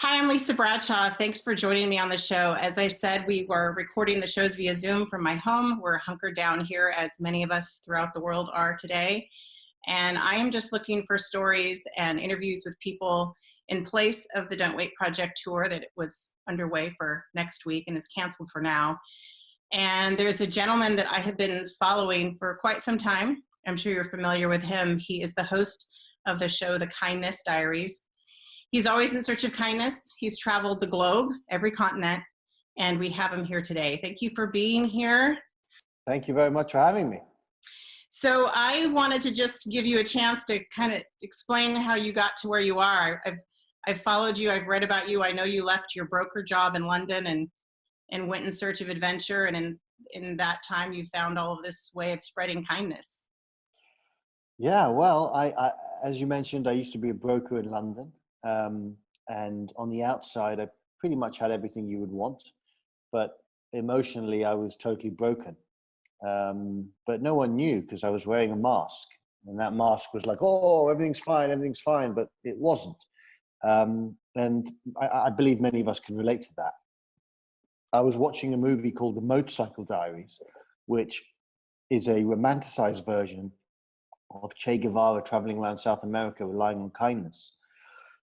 Hi, I'm Lisa Bradshaw. Thanks for joining me on the show. As I said, we were recording the shows via Zoom from my home. We're hunkered down here, as many of us throughout the world are today. And I am just looking for stories and interviews with people in place of the Don't Wait Project tour that was underway for next week and is canceled for now. And there's a gentleman that I have been following for quite some time. I'm sure you're familiar with him. He is the host of the show, The Kindness Diaries. He's always in search of kindness. He's traveled the globe, every continent, and we have him here today. Thank you for being here. Thank you very much for having me. So I wanted to just give you a chance to kind of explain how you got to where you are. I've followed you. I've read about you. I know you left your broker job in London and went in search of adventure. And in that time, you found all of this way of spreading kindness. Yeah, well, I as you mentioned, I used to be a broker in London. And on the outside, I pretty much had everything you would want, but emotionally, I was totally broken. But no one knew because I was wearing a mask, and that mask was like, oh, everything's fine, but it wasn't. And I believe many of us can relate to that. I was watching a movie called The Motorcycle Diaries, which is a romanticized version of Che Guevara traveling around South America relying on kindness.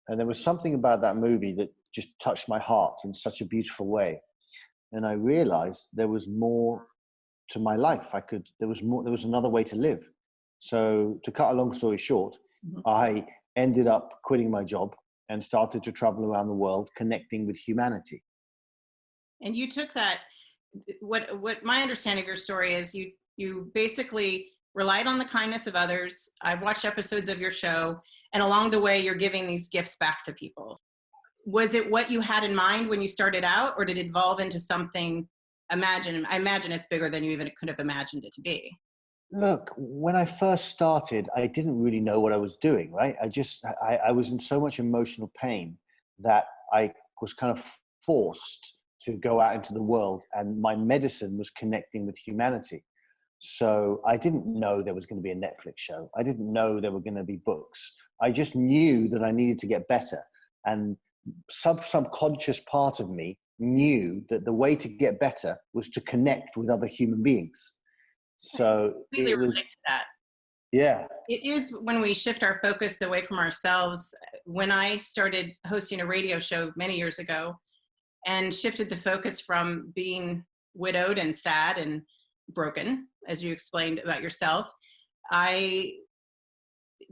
And there was something about that movie that just touched my heart in such a beautiful way. And I realized there was more to my life. There was another way to live. So to cut a long story short, I ended up quitting my job and started to travel around the world, connecting with humanity. And you took that, what my understanding of your story is, you basically relied on the kindness of others. I've watched episodes of your show, and along the way, you're giving these gifts back to people. Was it what you had in mind when you started out, or did it evolve into something? I imagine it's bigger than you even could have imagined it to be. Look, when I first started, I didn't really know what I was doing, right? I was in so much emotional pain that I was kind of forced to go out into the world, and my medicine was connecting with humanity. So I didn't know there was going to be a Netflix show. I didn't know there were going to be books. I just knew that I needed to get better. And some subconscious part of me knew that the way to get better was to connect with other human beings. So it was that. Yeah. It is when we shift our focus away from ourselves. When I started hosting a radio show many years ago and shifted the focus from being widowed and sad and broken, as you explained about yourself,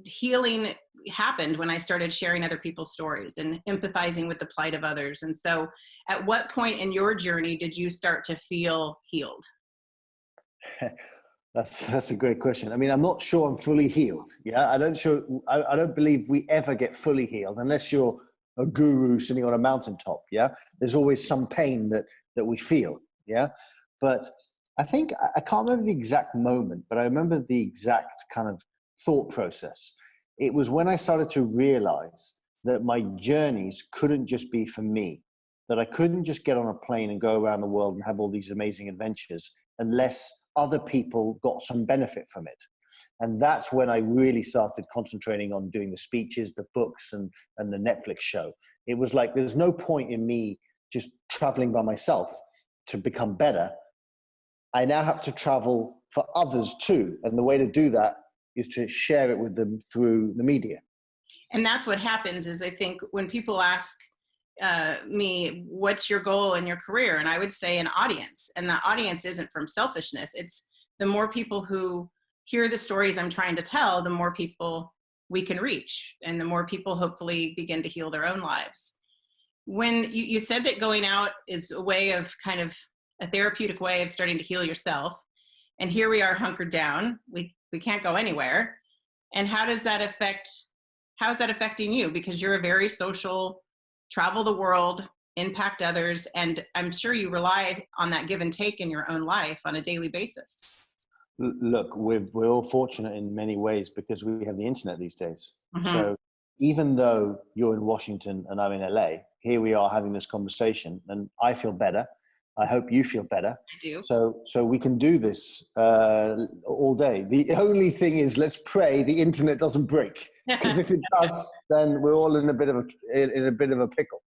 healing happened when I started sharing other people's stories and empathizing with the plight of others. And so at what point in your journey did you start to feel healed? That's a great question. I mean, I'm not sure I'm fully healed. Yeah, I don't believe we ever get fully healed unless you're a guru sitting on a mountaintop. Yeah, there's always some pain that we feel. Yeah, but I think I can't remember the exact moment, but I remember the exact kind of thought process. It was when I started to realize that my journeys couldn't just be for me, that I couldn't just get on a plane and go around the world and have all these amazing adventures unless other people got some benefit from it. And that's when I really started concentrating on doing the speeches, the books, and the Netflix show. It was like, there's no point in me just traveling by myself to become better. I now have to travel for others too. And the way to do that is to share it with them through the media. And that's what happens is, I think, when people ask me, what's your goal in your career? And I would say an audience. And the audience isn't from selfishness. It's the more people who hear the stories I'm trying to tell, the more people we can reach. And the more people hopefully begin to heal their own lives. When you said that going out is a way of kind of a therapeutic way of starting to heal yourself. And here we are hunkered down. We can't go anywhere. And how is that affecting you? Because you're a very social, travel the world, impact others. And I'm sure you rely on that give and take in your own life on a daily basis. Look, we're all fortunate in many ways because we have the internet these days. So even though you're in Washington and I'm in LA, here we are having this conversation and I feel better. I hope you feel better. I do. So we can do this all day. The only thing is, let's pray the internet doesn't break, because if it does, then we're all in a bit of a pickle.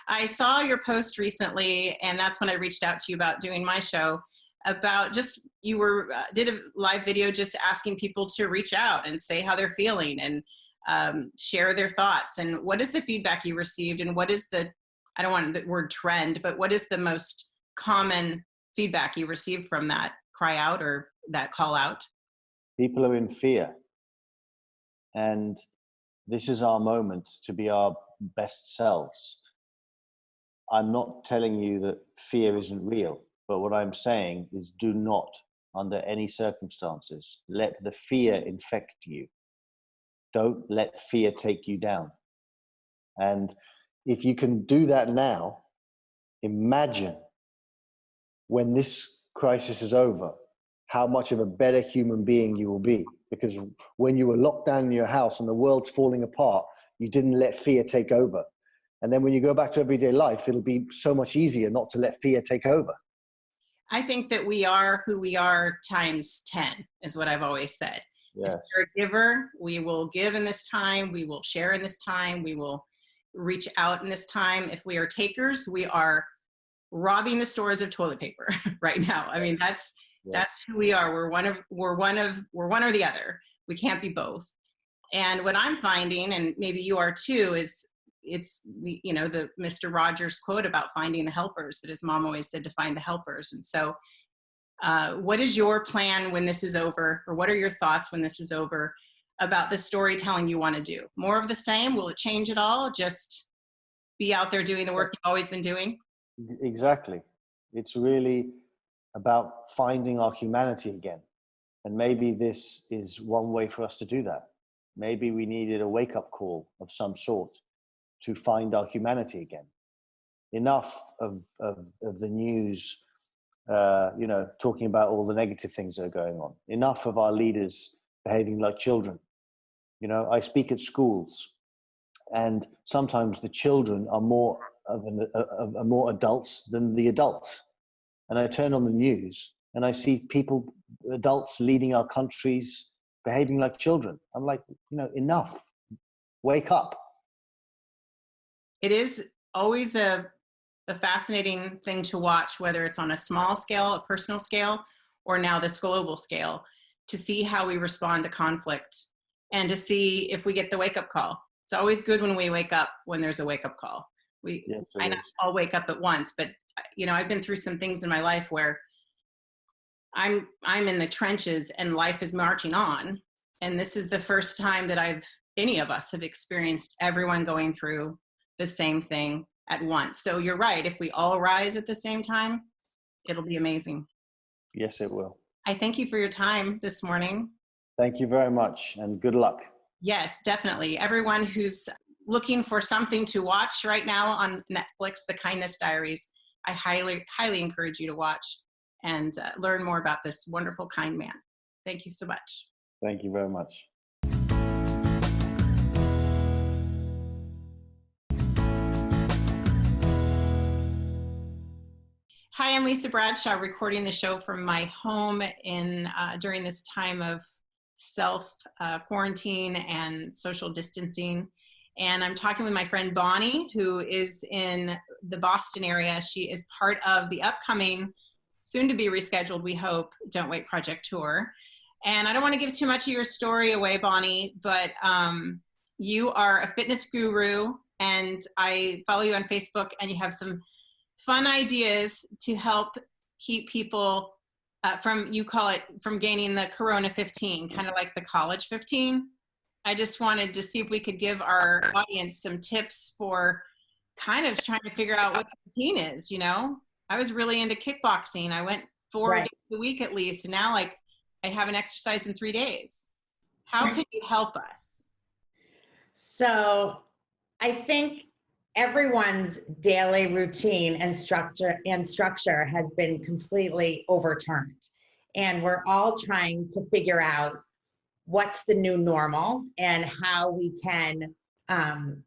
I saw your post recently, and that's when I reached out to you about doing my show, about just, you were, did a live video just asking people to reach out and say how they're feeling and share their thoughts. And what is the feedback you received? And what is the, I don't want the word trend, but what is the most common feedback you received from that cry out or that call out? People are in fear. And this is our moment to be our best selves. I'm not telling you that fear isn't real, but what I'm saying is do not, under any circumstances, let the fear infect you. Don't let fear take you down. And if you can do that now, imagine when this crisis is over, how much of a better human being you will be. Because when you were locked down in your house and the world's falling apart, you didn't let fear take over. And then when you go back to everyday life, it'll be so much easier not to let fear take over. I think that we are who we are times 10 is what I've always said. Yes. If we're a giver, we will give in this time, we will share in this time, we will reach out in this time. If we are takers, we are robbing the stores of toilet paper right now. I mean, that's who we are. We're one or the other. We can't be both. And what I'm finding, and maybe you are too, is it's the, you know, the Mr. Rogers quote about finding the helpers, that his mom always said to find the helpers. And so what is your plan when this is over, or what are your thoughts when this is over about the storytelling you want to do? More of the same? Will it change at all? Just be out there doing the work you've always been doing? Exactly. It's really about finding our humanity again. And maybe this is one way for us to do that. Maybe we needed a wake-up call of some sort to find our humanity again. Enough of the news, talking about all the negative things that are going on. Enough of our leaders behaving like children. You know, I speak at schools, and sometimes the children are more adults than the adults. And I turn on the news and I see people, adults leading our countries, behaving like children. I'm like, enough. Wake up. It is always a fascinating thing to watch, whether it's on a small scale, a personal scale, or now this global scale, to see how we respond to conflict and to see if we get the wake-up call. It's always good when we wake up, when there's a wake-up call. I not all wake up at once, but I've been through some things in my life where I'm in the trenches and life is marching on. And this is the first time that any of us have experienced everyone going through the same thing at once. So you're right. If we all rise at the same time, it'll be amazing. Yes, it will. I thank you for your time this morning. Thank you very much, and good luck. Yes, definitely. Everyone who's looking for something to watch right now on Netflix, The Kindness Diaries, I highly, highly encourage you to watch and learn more about this wonderful, kind man. Thank you so much. Thank you very much. Hi, I'm Lisa Bradshaw, recording the show from my home during this time of self-quarantine and social distancing. And I'm talking with my friend Bonnie, who is in the Boston area. She is part of the upcoming, soon to be rescheduled, we hope, Don't Wait Project Tour. And I don't want to give too much of your story away, Bonnie, but you are a fitness guru, and I follow you on Facebook, and you have some fun ideas to help keep people you call it, from gaining the Corona 15, kind of like the college 15. I just wanted to see if we could give our audience some tips for kind of trying to figure out what the 15 is, I was really into kickboxing. I went 4 days a week at least, and now I haven't exercised in 3 days. How can you help us? So I think everyone's daily routine and structure has been completely overturned. And we're all trying to figure out what's the new normal and how we can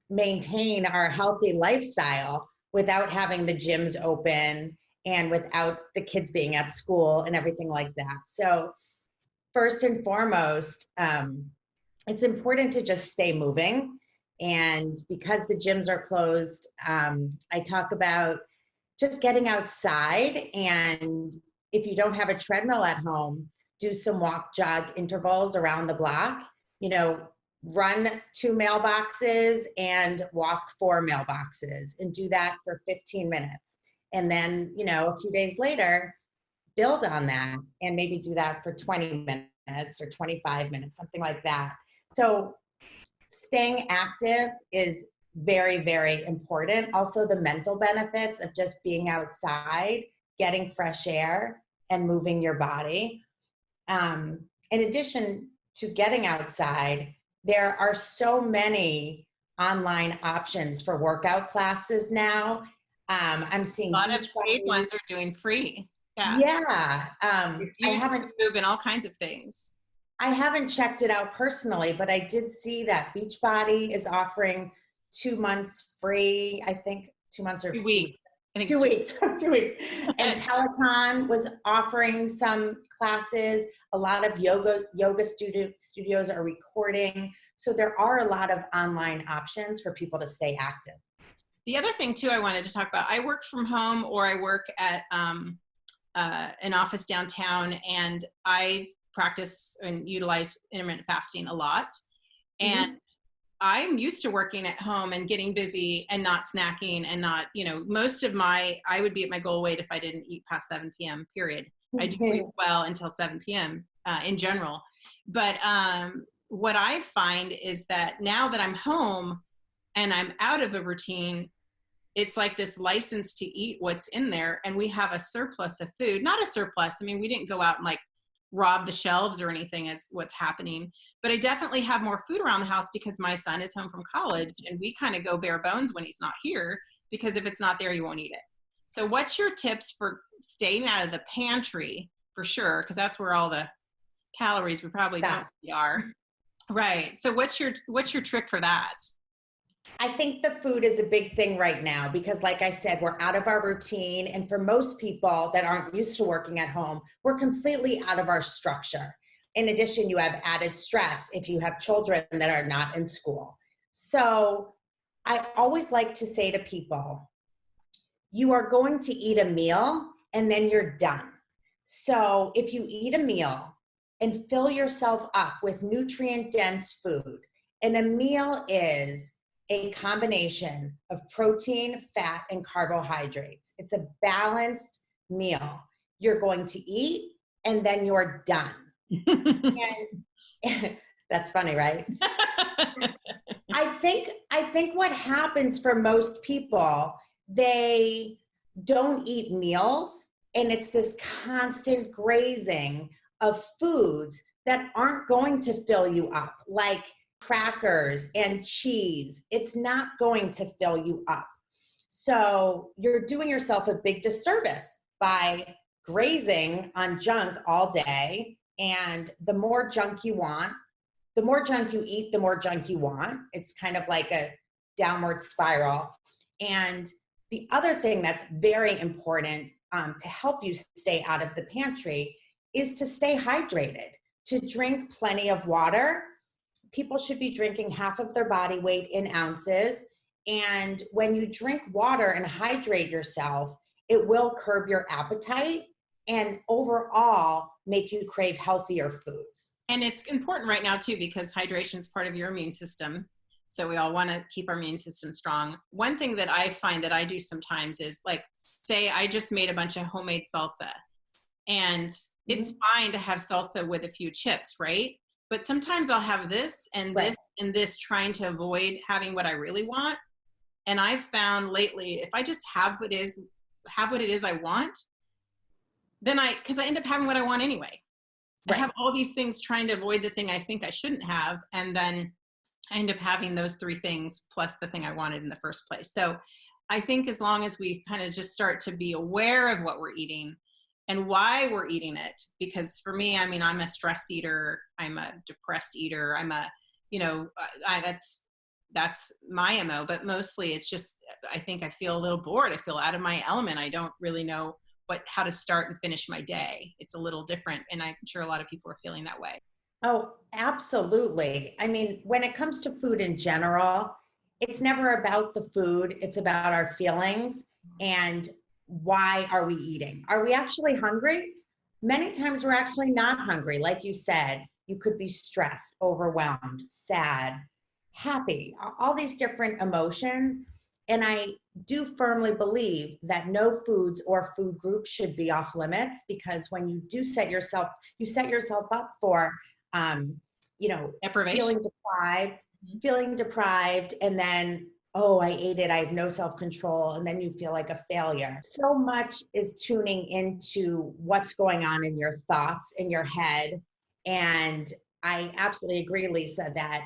maintain our healthy lifestyle without having the gyms open and without the kids being at school and everything like that. So first and foremost, it's important to just stay moving And because the gyms are closed, I talk about just getting outside. And if you don't have a treadmill at home, do some walk jog intervals around the block, you know, run 2 mailboxes and walk 4 mailboxes, and do that for 15 minutes. And then, you know, a few days later, build on that and maybe do that for 20 minutes or 25 minutes, something like that. So staying active is very, very important. Also, the mental benefits of just being outside, getting fresh air, and moving your body. In addition to getting outside, there are so many online options for workout classes now. I'm seeing A lot of paid ones are doing free. Yeah. Yeah. I haven't moving all kinds of things. I haven't checked it out personally, but I did see that Beachbody is offering 2 months free. I think 2 months or 2 weeks. I think 2 weeks. 2 weeks. And Peloton was offering some classes. A lot of yoga studios are recording. So there are a lot of online options for people to stay active. The other thing too I wanted to talk about, I work from home, or I work at an office downtown, and I practice and utilize intermittent fasting a lot. And I'm used to working at home and getting busy and not snacking and not, you know, I would be at my goal weight if I didn't eat past 7 p.m. period. I do eat well until 7 p.m. In general. But what I find is that now that I'm home and I'm out of a routine, it's like this license to eat what's in there. And we have a surplus of food, not a surplus. I mean, we didn't go out and like rob the shelves or anything as what's happening, but I definitely have more food around the house because my son is home from college, and we kind of go bare bones when he's not here, because if it's not there, you won't eat it. So what's your tips for staying out of the pantry for sure? Because that's where all the calories we probably don't eat are. Right. So what's your trick for that? I think the food is a big thing right now because, like I said, we're out of our routine. And for most people that aren't used to working at home, we're completely out of our structure. In addition, you have added stress if you have children that are not in school. So I always like to say to people, you are going to eat a meal and then you're done. So if you eat a meal and fill yourself up with nutrient-dense food, and a meal is a combination of protein, fat, and carbohydrates. It's a balanced meal. You're going to eat and then you're done. And that's funny, right? I think what happens for most people, they don't eat meals, and it's this constant grazing of foods that aren't going to fill you up, like crackers and cheese. It's not going to fill you up. So you're doing yourself a big disservice by grazing on junk all day. And the more junk you want, the more junk you eat, the more junk you want. It's kind of like a downward spiral. And the other thing that's very important to help you stay out of the pantry is to stay hydrated, to drink plenty of water. People should be drinking half of their body weight in ounces. And when you drink water and hydrate yourself, it will curb your appetite and overall make you crave healthier foods. And it's important right now too, because hydration is part of your immune system. So we all want to keep our immune system strong. One thing that I find that I do sometimes is, like, say I just made a bunch of homemade salsa, and it's fine to have salsa with a few chips, right? But sometimes I'll have this and this and this, trying to avoid having what I really want. And I've found lately, if I just have what it is I want, then because I end up having what I want anyway. I have all these things trying to avoid the thing I think I shouldn't have. And then I end up having those 3 things plus the thing I wanted in the first place. So I think as long as we kind of just start to be aware of what we're eating and why we're eating it, because for me, I mean, I'm a stress eater, I'm a depressed eater, I'm a, you know, that's my MO, but mostly it's just, I think I feel a little bored. I feel out of my element. I don't really know how to start and finish my day. It's a little different. And I'm sure a lot of people are feeling that way. Oh, absolutely. I mean, when it comes to food in general, it's never about the food. It's about our feelings and why are we eating? Are we actually hungry? Many times we're actually not hungry. Like you said, you could be stressed, overwhelmed, sad, happy, all these different emotions. And I do firmly believe that no foods or food groups should be off limits, because when you do set yourself up for, Deprivation. feeling deprived, and then, oh, I ate it, I have no self-control, and then you feel like a failure. So much is tuning into what's going on in your thoughts, in your head. And I absolutely agree, Lisa, that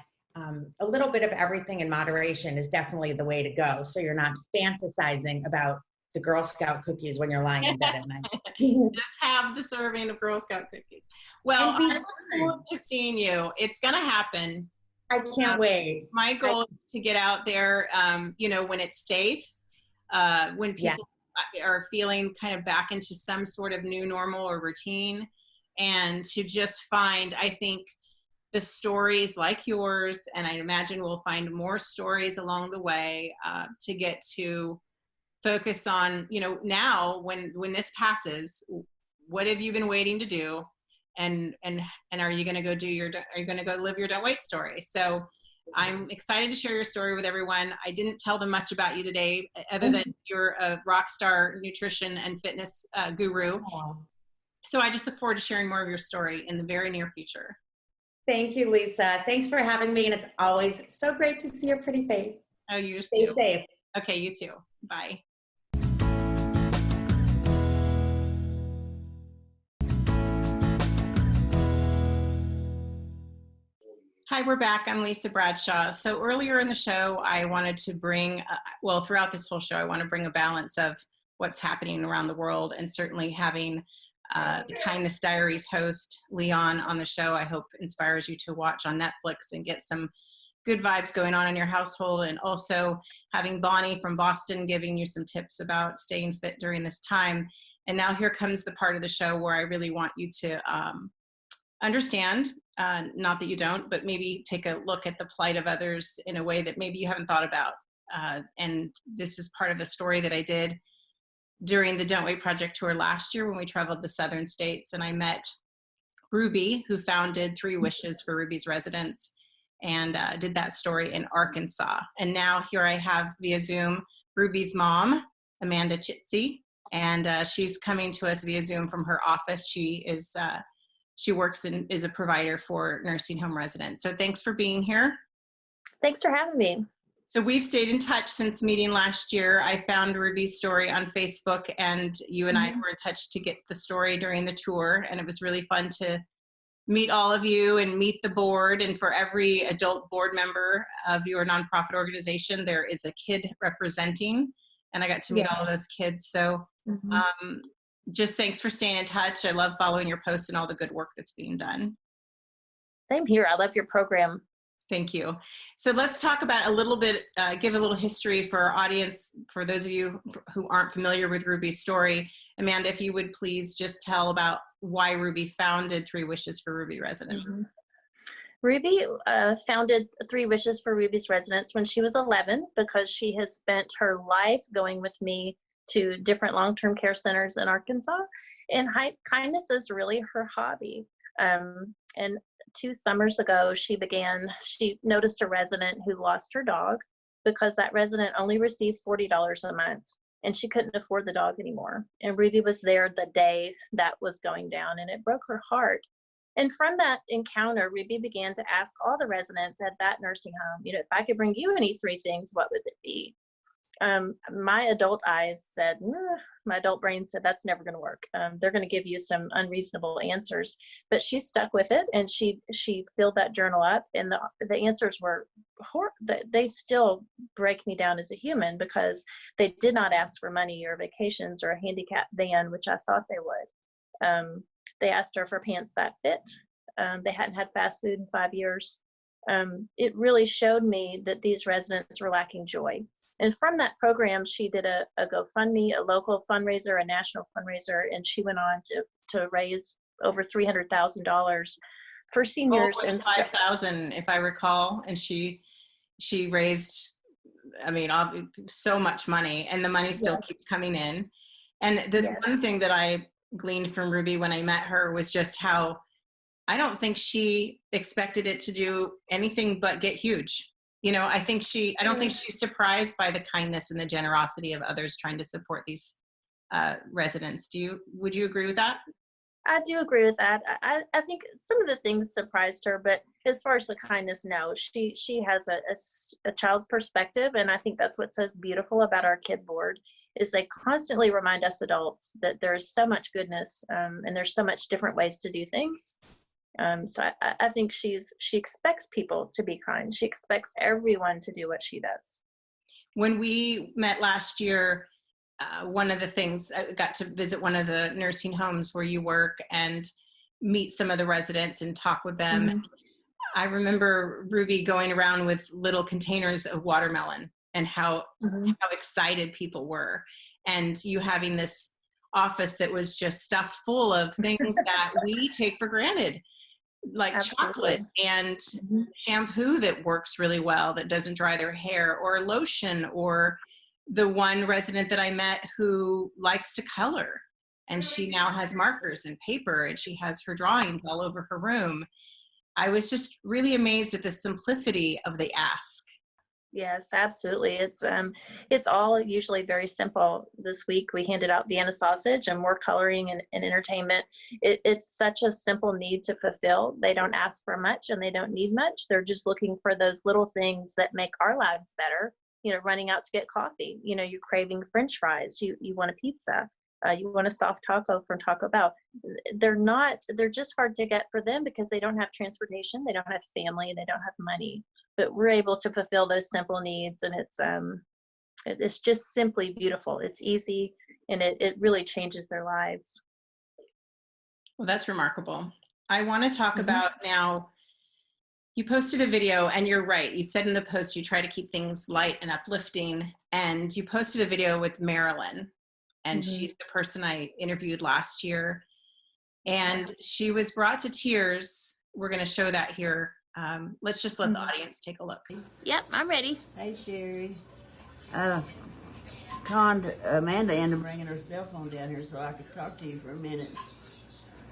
a little bit of everything in moderation is definitely the way to go. So you're not fantasizing about the Girl Scout cookies when you're lying in bed at night. Just have the serving of Girl Scout cookies. Well, I look forward to seeing you. It's going to happen. I can't wait. My goal is to get out there, when it's safe, when people are feeling kind of back into some sort of new normal or routine, and to just find, I think, the stories like yours, and I imagine we'll find more stories along the way to get to focus on, now when this passes, what have you been waiting to do? And are you going to go live your Don't Wait story? So I'm excited to share your story with everyone. I didn't tell them much about you today, other than you're a rock star nutrition and fitness guru. So I just look forward to sharing more of your story in the very near future. Thank you, Lisa. Thanks for having me. And it's always so great to see your pretty face. Oh, you Stay too. safe. Okay, you too. Bye. Hi, we're back. I'm Lisa Bradshaw. So earlier in the show, I wanted to bring, throughout this whole show, I want to bring a balance of what's happening around the world, and certainly having the Kindness Diaries host, Leon, on the show, I hope inspires you to watch on Netflix and get some good vibes going on in your household. And also having Bonnie from Boston giving you some tips about staying fit during this time. And now here comes the part of the show where I really want you to understand, not that you don't, but maybe take a look at the plight of others in a way that maybe you haven't thought about. And this is part of a story that I did during the Don't Wait Project tour last year when we traveled the southern states, and I met Ruby, who founded 3 Wishes for Ruby's Residents, and did that story in Arkansas. And now here I have via Zoom Ruby's mom, Amanda Chitsey, and she's coming to us via Zoom from her office. She works and is a provider for nursing home residents. So thanks for being here. Thanks for having me. So we've stayed in touch since meeting last year. I found Ruby's story on Facebook, and you and I were in touch to get the story during the tour. And it was really fun to meet all of you and meet the board. And for every adult board member of your nonprofit organization, there is a kid representing. And I got to meet all of those kids. So just thanks for staying in touch. I love following your posts and all the good work that's being done. Same here. I love your program. Thank you. So let's talk about a little bit, give a little history for our audience, for those of you who aren't familiar with Ruby's story. Amanda, if you would please just tell about why Ruby founded 3 Wishes for Ruby Residents. Ruby founded 3 Wishes for Ruby's Residents when she was 11, because she has spent her life going with me to different long-term care centers in Arkansas. And kindness is really her hobby. And 2 summers ago, she noticed a resident who lost her dog because that resident only received $40 a month, and she couldn't afford the dog anymore. And Ruby was there the day that was going down, and it broke her heart. And from that encounter, Ruby began to ask all the residents at that nursing home, if I could bring you any 3 things, what would it be? My adult eyes said, my adult brain said, that's never going to work. They're going to give you some unreasonable answers. But she stuck with it, and she filled that journal up, and the answers were they still break me down as a human, because they did not ask for money or vacations or a handicap van, which I thought they would. They asked her for pants that fit. They hadn't had fast food in 5 years. It really showed me that these residents were lacking joy. And from that program, she did a GoFundMe, a local fundraiser, a national fundraiser, and she went on to raise over $300,000 for seniors. And $5,000, if I recall, and she raised I mean, so much money, and the money still keeps coming in. And the one thing that I gleaned from Ruby when I met her was just how I don't think she expected it to do anything but get huge. You know, I don't think she's surprised by the kindness and the generosity of others trying to support these residents. Would you agree with that? I do agree with that. I think some of the things surprised her, but as far as the kindness, no, she has a child's perspective, and I think that's what's so beautiful about our kid board is they constantly remind us adults that there's so much goodness, and there's so much different ways to do things. So I think she expects people to be kind. She expects everyone to do what she does. When we met last year, one of the things, I got to visit one of the nursing homes where you work and meet some of the residents and talk with them. Mm-hmm. I remember Ruby going around with little containers of watermelon and how excited people were. And you having this office that was just stuffed full of things that we take for granted, like chocolate and shampoo that works really well, that doesn't dry their hair, or lotion, or the one resident that I met who likes to color, and she now has markers and paper, and she has her drawings all over her room. I was just really amazed at the simplicity of the ask. Yes, absolutely. It's all usually very simple. This week we handed out Vienna sausage and more coloring and entertainment. It's such a simple need to fulfill. They don't ask for much and they don't need much. They're just looking for those little things that make our lives better. You know, running out to get coffee. You know, you're craving French fries. You want a pizza. You want a soft taco from Taco Bell. They're just hard to get for them because they don't have transportation, they don't have family, they don't have money. But we're able to fulfill those simple needs, and it's just simply beautiful. It's easy, and it really changes their lives. Well, that's remarkable. I want to talk about now, you posted a video, and you're right. You said in the post you try to keep things light and uplifting, and you posted a video with Marilyn. And she's the person I interviewed last year. And she was brought to tears. We're going to show that here. Let's just let the audience take a look. Yep, I'm ready. Hey, Sherry. Conned Amanda into bringing her cell phone down here so I could talk to you for a minute.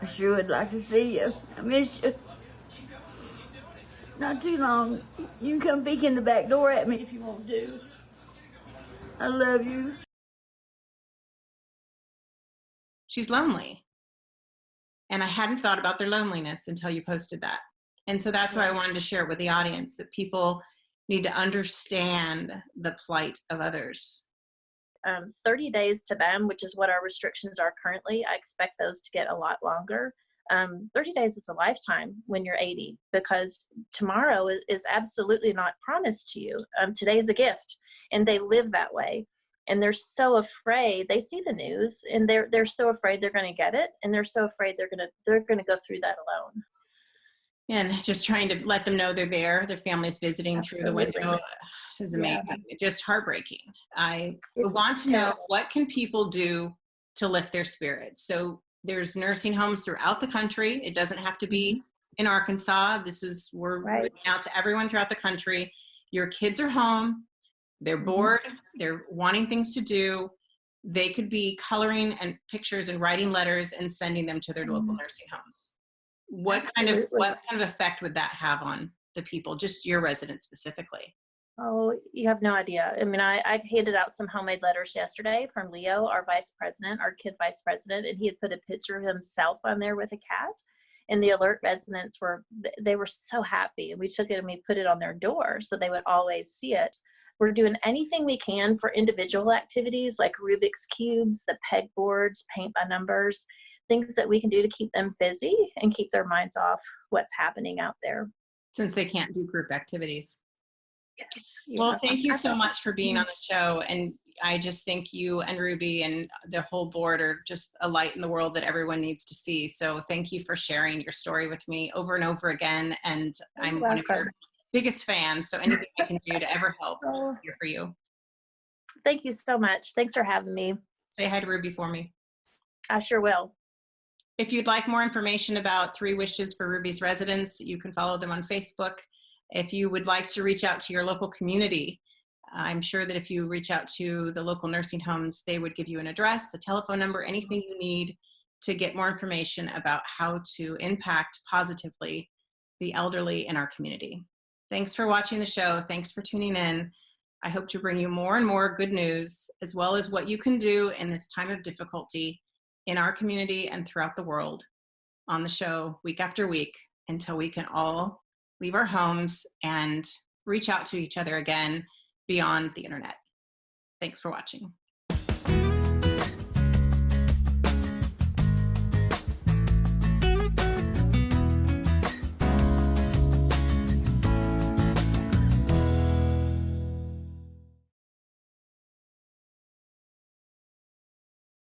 I sure would like to see you. I miss you. Not too long. You can come peek in the back door at me if you want to. I love you. She's lonely. And I hadn't thought about their loneliness until you posted that. And so that's why I wanted to share it with the audience, that people need to understand the plight of others. 30 days to them, which is what our restrictions are currently. I expect those to get a lot longer. 30 days is a lifetime when you're 80, because tomorrow is absolutely not promised to you. Today's a gift, and they live that way. And they're so afraid. They see the news, and they're so afraid they're going to get it, and they're so afraid they're going to go through that alone. And just trying to let them know they're there. Their family's visiting through the window is amazing. Yeah. Just heartbreaking. I want to know, what can people do to lift their spirits? So there's nursing homes throughout the country. It doesn't have to be in Arkansas. We're reaching out to everyone throughout the country. Your kids are home. They're bored, they're wanting things to do. They could be coloring and pictures and writing letters and sending them to their local nursing homes. What kind of effect would that have on the people, just your residents specifically? Oh, you have no idea. I mean, I've handed out some homemade letters yesterday from Leo, our vice president, our kid vice president, and he had put a picture of himself on there with a cat. And the alert residents were so happy. And we took it and we put it on their door so they would always see it. We're doing anything we can for individual activities like Rubik's Cubes, the pegboards, paint by numbers, things that we can do to keep them busy and keep their minds off what's happening out there. Since they can't do group activities. Yes. Well, thank you so much for being on the show. And I just think you and Ruby and the whole board are just a light in the world that everyone needs to see. So thank you for sharing your story with me over and over again. And I'm one of your biggest fans. So anything I can do to ever help, I'm here for you. Thank you so much. Thanks for having me. Say hi to Ruby for me. I sure will. If you'd like more information about 3 Wishes for Ruby's residents, you can follow them on Facebook. If you would like to reach out to your local community, I'm sure that if you reach out to the local nursing homes, they would give you an address, a telephone number, anything you need to get more information about how to impact positively the elderly in our community. Thanks for watching the show. Thanks for tuning in. I hope to bring you more and more good news, as well as what you can do in this time of difficulty in our community and throughout the world, on the show week after week, until we can all leave our homes and reach out to each other again beyond the internet. Thanks for watching.